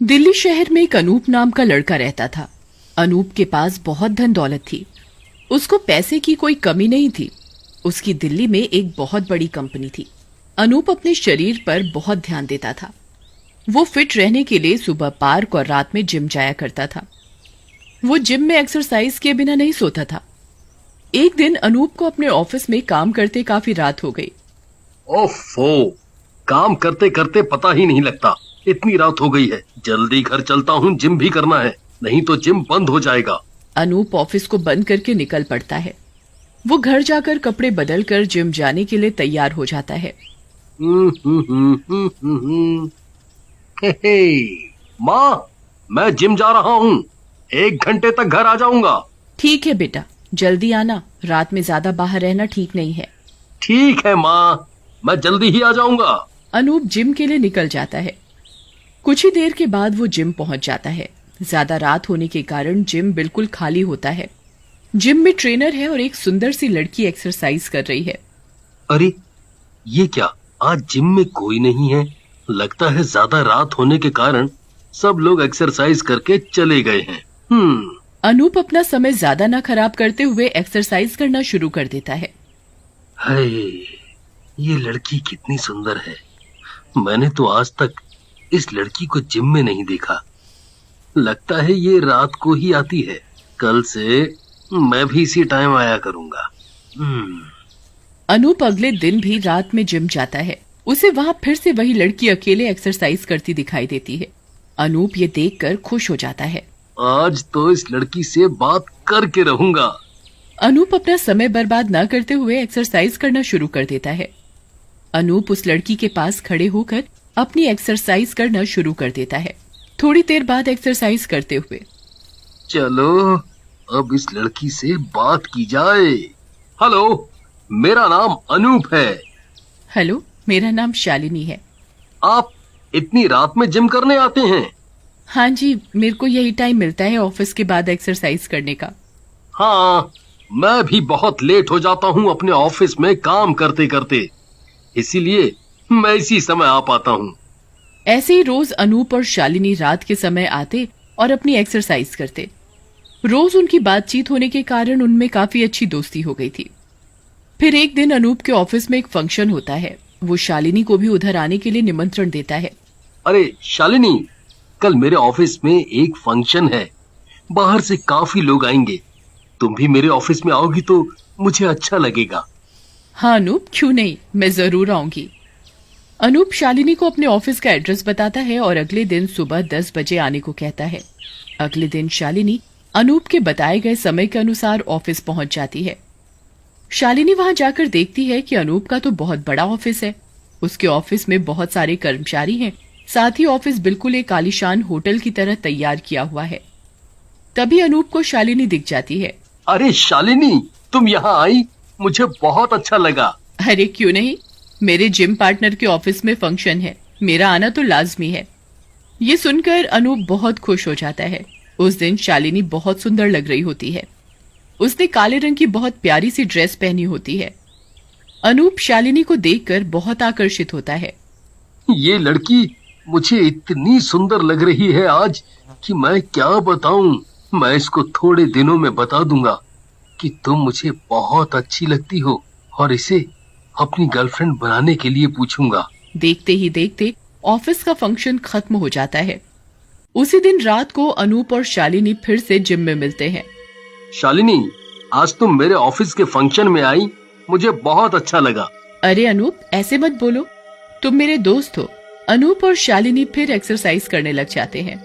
दिल्ली शहर में एक अनूप नाम का लड़का रहता था। अनूप के पास बहुत धन दौलत थी। उसको पैसे की कोई कमी नहीं थी। उसकी दिल्ली में एक बहुत बड़ी कंपनी थी। अनूप अपने शरीर पर बहुत ध्यान देता था। वो फिट रहने के लिए सुबह पार्क और रात में जिम जाया करता था। वो जिम में एक्सरसाइज किए बिना नहीं सोता था। एक दिन अनूप को अपने ऑफिस में काम करते काफी रात हो गई। ओफो, काम करते करते पता ही नहीं लगता, इतनी रात हो गई है। जल्दी घर चलता हूँ, जिम भी करना है, नहीं तो जिम बंद हो जाएगा। अनूप ऑफिस को बंद करके निकल पड़ता है। वो घर जाकर कपड़े बदल कर जिम जाने के लिए तैयार हो जाता है। माँ, मैं जिम जा रहा हूँ, 1 घंटे तक घर आ जाऊंगा। ठीक है बेटा, जल्दी आना, रात में ज्यादा बाहर रहना ठीक नहीं है। ठीक है माँ, मैं जल्दी ही आ जाऊंगा। अनूप जिम के लिए निकल जाता है। कुछ ही देर के बाद वो जिम पहुंच जाता है। ज्यादा रात होने के कारण जिम बिल्कुल खाली होता है। जिम में ट्रेनर है और एक सुंदर सी लड़की एक्सरसाइज कर रही है। अरे ये क्या, आज जिम में कोई नहीं है। लगता है ज्यादा रात होने के कारण सब लोग एक्सरसाइज करके चले गए हैं। अनूप अपना समय ज्यादा ना खराब करते हुए एक्सरसाइज करना शुरू कर देता है। हाय, ये लड़की कितनी सुंदर है। मैंने तो आज तक इस लड़की को जिम में नहीं देखा। लगता है ये रात को ही आती है। कल से मैं भी इसी टाइम आया करूंगा। अनूप अगले दिन भी रात में जिम जाता है। उसे वहां फिर से वही लड़की अकेले एक्सरसाइज करती दिखाई देती है। अनूप ये देखकर खुश हो जाता है। आज तो इस लड़की से बात करके रहूंगा। अनूप अपना समय बर्बाद न करते हुए एक्सरसाइज करना शुरू कर देता है। अनूप उस लड़की के पास खड़े होकर अपनी एक्सरसाइज करना शुरू कर देता है। थोड़ी देर बाद एक्सरसाइज करते हुए, चलो अब इस लड़की से बात की जाए। हेलो, मेरा नाम अनूप है। हेलो, मेरा नाम शालिनी है। आप इतनी रात में जिम करने आते हैं? हाँ जी, मेरे को यही टाइम मिलता है ऑफिस के बाद एक्सरसाइज करने का। हाँ, मैं भी बहुत लेट हो जाता हूँ अपने ऑफिस में काम करते करते, इसीलिए मैं इसी समय आ पाता हूँ। ऐसे ही रोज अनूप और शालिनी रात के समय आते और अपनी एक्सरसाइज करते। रोज उनकी बातचीत होने के कारण उनमें काफी अच्छी दोस्ती हो गई थी। फिर एक दिन अनूप के ऑफिस में एक फंक्शन होता है। वो शालिनी को भी उधर आने के लिए निमंत्रण देता है। अरे शालिनी, कल मेरे ऑफिस में एक फंक्शन है, बाहर से काफी लोग आएंगे। तुम भी मेरे ऑफिस में आओगी तो मुझे अच्छा लगेगा। हाँ अनूप, क्यों नहीं, मैं जरूर आऊंगी। अनूप शालिनी को अपने ऑफिस का एड्रेस बताता है और अगले दिन सुबह 10 बजे आने को कहता है। अगले दिन शालिनी अनूप के बताए गए समय के अनुसार ऑफिस पहुंच जाती है। शालिनी वहां जाकर देखती है कि अनूप का तो बहुत बड़ा ऑफिस है। उसके ऑफिस में बहुत सारे कर्मचारी हैं। साथ ही ऑफिस बिल्कुल एक आलीशान होटल की तरह तैयार किया हुआ है। तभी अनूप को शालिनी दिख जाती है। अरे शालिनी, तुम यहाँ आई, मुझे बहुत अच्छा लगा। अरे क्यों नहीं, मेरे जिम पार्टनर के ऑफिस में फंक्शन है, मेरा आना तो लाजमी है। ये सुनकर अनूप बहुत खुश हो जाता है। उस दिन शालिनी बहुत सुंदर लग रही होती है। उसने काले रंग की बहुत प्यारी सी ड्रेस पहनी होती है। अनूप शालिनी को देखकर बहुत आकर्षित होता है। ये लड़की मुझे इतनी सुंदर लग रही है आज कि मैं क्या बताऊं। मैं इसको थोड़े दिनों में बता दूंगा कि तुम मुझे बहुत अच्छी लगती हो और इसे अपनी गर्लफ्रेंड बनाने के लिए पूछूंगा। देखते ही देखते ऑफिस का फंक्शन खत्म हो जाता है। उसी दिन रात को अनूप और शालिनी फिर से जिम में मिलते हैं। शालिनी, आज तुम मेरे ऑफिस के फंक्शन में आई, मुझे बहुत अच्छा लगा। अरे अनूप, ऐसे मत बोलो, तुम मेरे दोस्त हो। अनूप और शालिनी फिर एक्सरसाइज करने लग जाते हैं।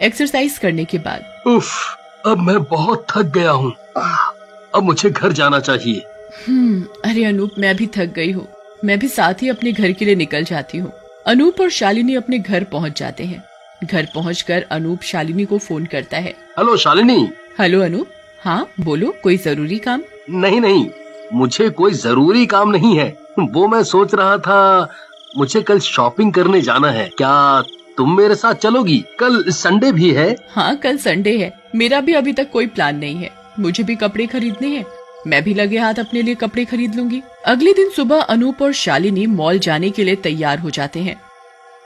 एक्सरसाइज करने के बाद, उफ, अब मैं बहुत थक गया हूँ, अब मुझे घर जाना चाहिए। अरे अनूप, मैं भी थक गई हूँ। मैं भी साथ ही अपने घर के लिए निकल जाती हूँ। अनूप और शालिनी अपने घर पहुँच जाते हैं। घर पहुँचकर अनूप शालिनी को फोन करता है। हेलो शालिनी। हेलो अनूप, हाँ बोलो, कोई जरूरी काम? नहीं, मुझे कोई जरूरी काम नहीं है। वो मैं सोच रहा था, मुझे कल शॉपिंग करने जाना है, क्या तुम मेरे साथ चलोगी? कल संडे भी है। हाँ, कल संडे है। मेरा भी अभी तक कोई प्लान नहीं है। मुझे भी कपड़े खरीदने हैं। मैं भी लगे हाथ अपने लिए कपड़े खरीद लूंगी। अगले दिन सुबह अनूप और शालिनी मॉल जाने के लिए तैयार हो जाते हैं।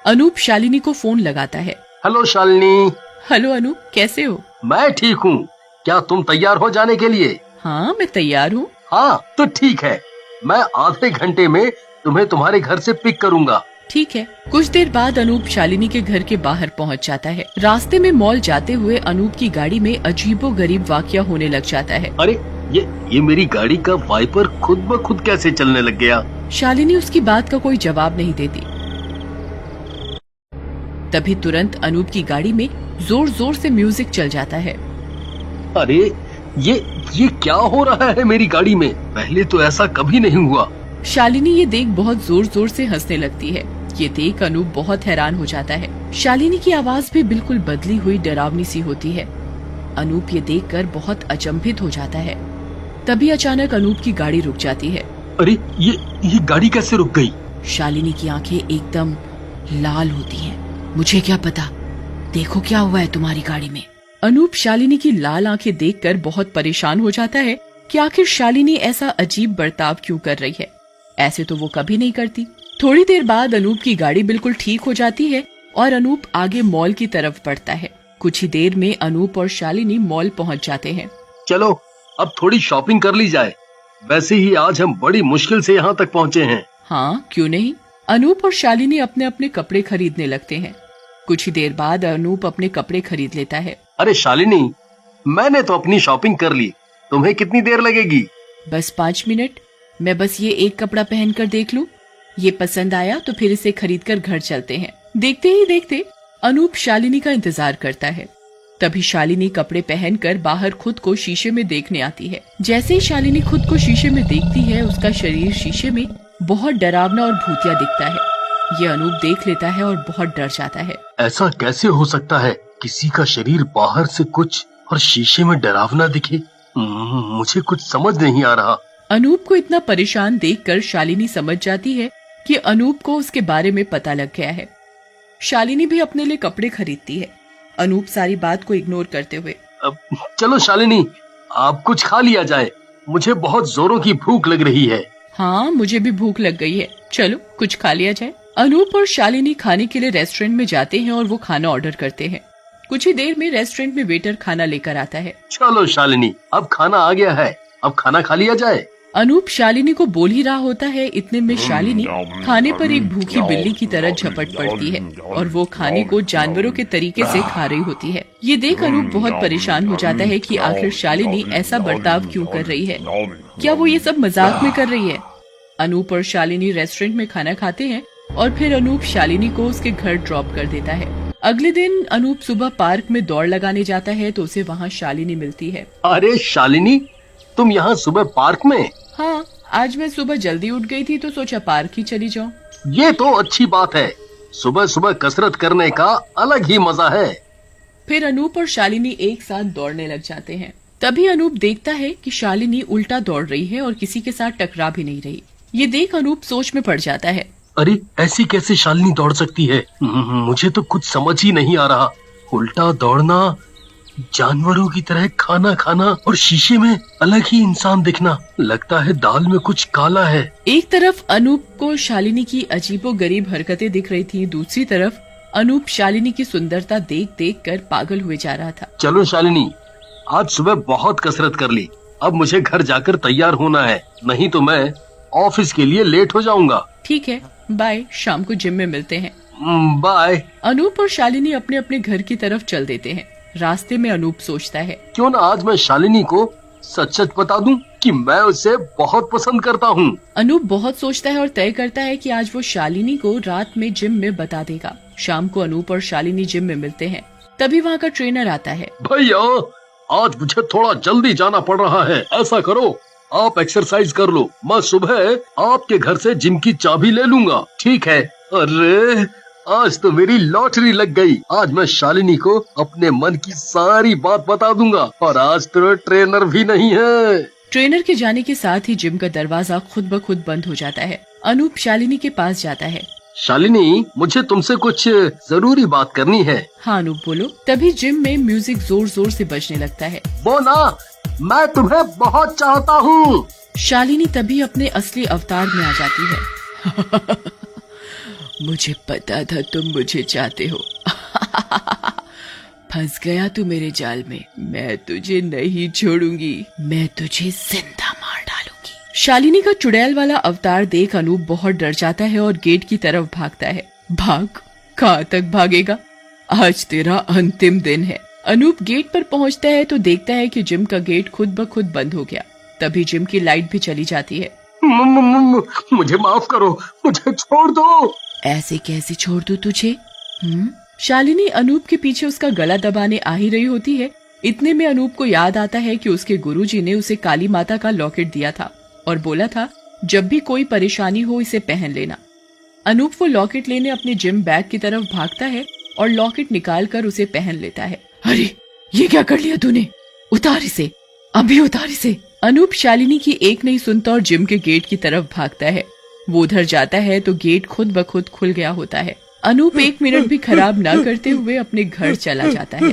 अनूप शालिनी को फोन लगाता है। हेलो शालिनी। हेलो अनूप, कैसे हो? मैं ठीक हूँ। क्या तुम तैयार हो जाने के लिए? हाँ, मैं तैयार हूँ। हाँ तो ठीक है, मैं आधे घंटे में तुम्हें तुम्हारे घर से पिक करूँगा। ठीक है। कुछ देर बाद अनूप शालिनी के घर के बाहर पहुंच जाता है। रास्ते में मॉल जाते हुए अनूप की गाड़ी में अजीबोगरीब वाकया होने लग जाता है। अरे ये मेरी गाड़ी का वाइपर खुद ब खुद कैसे चलने लग गया? शालिनी उसकी बात का कोई जवाब नहीं देती। तभी तुरंत अनूप की गाड़ी में जोर जोर से म्यूजिक चल जाता है। अरे ये क्या हो रहा है मेरी गाड़ी में? पहले तो ऐसा कभी नहीं हुआ। शालिनी ये देख बहुत जोर जोर से हंसने लगती है। ये देख अनूप बहुत हैरान हो जाता है। शालिनी की आवाज भी बिल्कुल बदली हुई डरावनी सी होती है। अनूप ये देखकर बहुत अचंभित हो जाता है। तभी अचानक अनूप की गाड़ी रुक जाती है। अरे ये गाड़ी कैसे रुक गई? शालिनी की आंखें एकदम लाल होती हैं। मुझे क्या पता, देखो क्या हुआ है तुम्हारी गाड़ी में। अनूप शालिनी की लाल आंखें देखकर बहुत परेशान हो जाता है कि आखिर शालिनी ऐसा अजीब बर्ताव क्यों कर रही है। ऐसे तो वो कभी नहीं करती। थोड़ी देर बाद अनूप की गाड़ी बिल्कुल ठीक हो जाती है और अनूप आगे मॉल की तरफ बढ़ता है। कुछ ही देर में अनूप और शालिनी मॉल पहुंच जाते हैं। चलो अब थोड़ी शॉपिंग कर ली जाए। वैसे ही आज हम बड़ी मुश्किल से यहाँ तक पहुँचे हैं। हाँ, क्यों नहीं। अनूप और शालिनी अपने अपने कपड़े खरीदने लगते हैं। कुछ ही देर बाद अनूप अपने कपड़े खरीद लेता है। अरे शालिनी, मैंने तो अपनी शॉपिंग कर ली, तुम्हें कितनी देर लगेगी? बस 5 मिनट। मैं बस ये एक कपड़ा पहनकर देख लूं। ये पसंद आया तो फिर इसे खरीदकर घर चलते हैं। देखते ही देखते अनूप शालिनी का इंतजार करता है। तभी शालिनी कपड़े पहनकर बाहर खुद को शीशे में देखने आती है। जैसे ही शालिनी खुद को शीशे में देखती है, उसका शरीर शीशे में बहुत डरावना और भूतिया दिखता है। ये अनूप देख लेता है और बहुत डर जाता है। ऐसा कैसे हो सकता है? किसी का शरीर बाहर से कुछ और शीशे में डरावना दिखे? मुझे कुछ समझ नहीं आ रहा। अनूप को इतना परेशान देखकर शालिनी समझ जाती है कि अनूप को उसके बारे में पता लग गया है। शालिनी भी अपने लिए कपड़े खरीदती है, अनूप सारी बात को इग्नोर करते हुए। चलो शालिनी, आप कुछ खा लिया जाए, मुझे बहुत जोरों की भूख लग रही है। हाँ, मुझे भी भूख लग गई है, चलो कुछ खा लिया जाए। अनूप और शालिनी खाने के लिए रेस्टोरेंट में जाते हैं और वो खाना ऑर्डर करते हैं। कुछ ही देर में रेस्टोरेंट में वेटर खाना लेकर आता है। चलो शालिनी, अब खाना आ गया है, अब खाना खा लिया जाए। अनूप शालिनी को बोल ही रहा होता है, इतने में शालिनी खाने पर एक भूखी बिल्ली की तरह झपट पड़ती है और वो खाने को जानवरों के तरीके से खा रही होती है। ये देख अनूप बहुत परेशान हो जाता है कि आखिर शालिनी ऐसा बर्ताव क्यों कर रही है। क्या वो ये सब मजाक में कर रही है? अनूप और शालिनी रेस्टोरेंट में खाना खाते हैं और फिर अनूप शालिनी को उसके घर ड्रॉप कर देता है। अगले दिन अनूप सुबह पार्क में दौड़ लगाने जाता है तो उसे वहाँ शालिनी मिलती है। अरे शालिनी, तुम यहाँ सुबह पार्क में? हाँ, आज मैं सुबह जल्दी उठ गई थी तो सोचा पार्क ही चली जाऊँ। ये तो अच्छी बात है, सुबह सुबह कसरत करने का अलग ही मजा है। फिर अनूप और शालिनी एक साथ दौड़ने लग जाते हैं। तभी अनूप देखता है कि शालिनी उल्टा दौड़ रही है और किसी के साथ टकरा भी नहीं रही। ये देख अनूप सोच में पड़ जाता है। अरे ऐसी कैसे शालिनी दौड़ सकती है? मुझे तो कुछ समझ ही नहीं आ रहा। उल्टा दौड़ना, जानवरों की तरह खाना खाना और शीशे में अलग ही इंसान दिखना। लगता है दाल में कुछ काला है। एक तरफ अनूप को शालिनी की अजीबोगरीब हरकतें दिख रही थी, दूसरी तरफ अनूप शालिनी की सुंदरता देख देख कर पागल हुए जा रहा था। चलो शालिनी, आज सुबह बहुत कसरत कर ली, अब मुझे घर जाकर तैयार होना है, नहीं तो मैं ऑफिस के लिए लेट हो जाऊंगा। ठीक है, बाय, शाम को जिम में मिलते हैं। बाय। अनूप और शालिनी अपने अपने घर की तरफ चल देते हैं। रास्ते में अनूप सोचता है, क्यों ना आज मैं शालिनी को सच सच बता दूं कि मैं उसे बहुत पसंद करता हूँ। अनूप बहुत सोचता है और तय करता है कि आज वो शालिनी को रात में जिम में बता देगा। शाम को अनूप और शालिनी जिम में मिलते हैं। तभी वहाँ का ट्रेनर आता है। भैया, आज मुझे थोड़ा जल्दी जाना पड़ रहा है, ऐसा करो आप एक्सरसाइज कर लो, मैं सुबह आपके घर से जिम की चाबी ले लूंगा, ठीक है? अरे आज तो मेरी लॉटरी लग गई। आज मैं शालिनी को अपने मन की सारी बात बता दूंगा और आज तो ट्रेनर भी नहीं है। ट्रेनर के जाने के साथ ही जिम का दरवाजा खुद ब खुद बंद हो जाता है। अनूप शालिनी के पास जाता है। शालिनी, मुझे तुमसे कुछ जरूरी बात करनी है। हाँ अनूप, बोलो। तभी जिम में म्यूजिक जोर जोर से बजने लगता है। वो ना, मैं तुम्हें बहुत चाहता हूँ। शालिनी तभी अपने असली अवतार में आ जाती है। मुझे पता था तुम मुझे चाहते हो। फंस गया तू मेरे जाल में, मैं तुझे नहीं छोड़ूंगी, मैं तुझे जिंदा मार डालूंगी। शालिनी का चुड़ैल वाला अवतार देख अनूप बहुत डर जाता है और गेट की तरफ भागता है। भाग, कहाँ तक भागेगा, आज तेरा अंतिम दिन है। अनूप गेट पर पहुंचता है तो देखता है कि जिम का गेट खुद ब खुद बंद हो गया। तभी जिम की लाइट भी चली जाती है। मुझे माफ करो, मुझे छोड़ दो। ऐसे कैसे छोड़ दूं तुझे? शालिनी अनूप के पीछे उसका गला दबाने आ ही रही होती है। इतने में अनूप को याद आता है कि उसके गुरुजी ने उसे काली माता का लॉकेट दिया था और बोला था जब भी कोई परेशानी हो इसे पहन लेना। अनूप वो लॉकेट लेने अपने जिम बैग की तरफ भागता है और लॉकेट निकाल कर उसे पहन लेता है। अरे ये क्या कर लिया तूने? उतार इसे, अभी उतार इसे। अनूप शालिनी की एक नहीं सुनता और जिम के गेट की तरफ भागता है। वो उधर जाता है तो गेट खुद ब खुद खुल गया होता है। अनूप 1 मिनट भी खराब ना करते हुए अपने घर चला जाता है।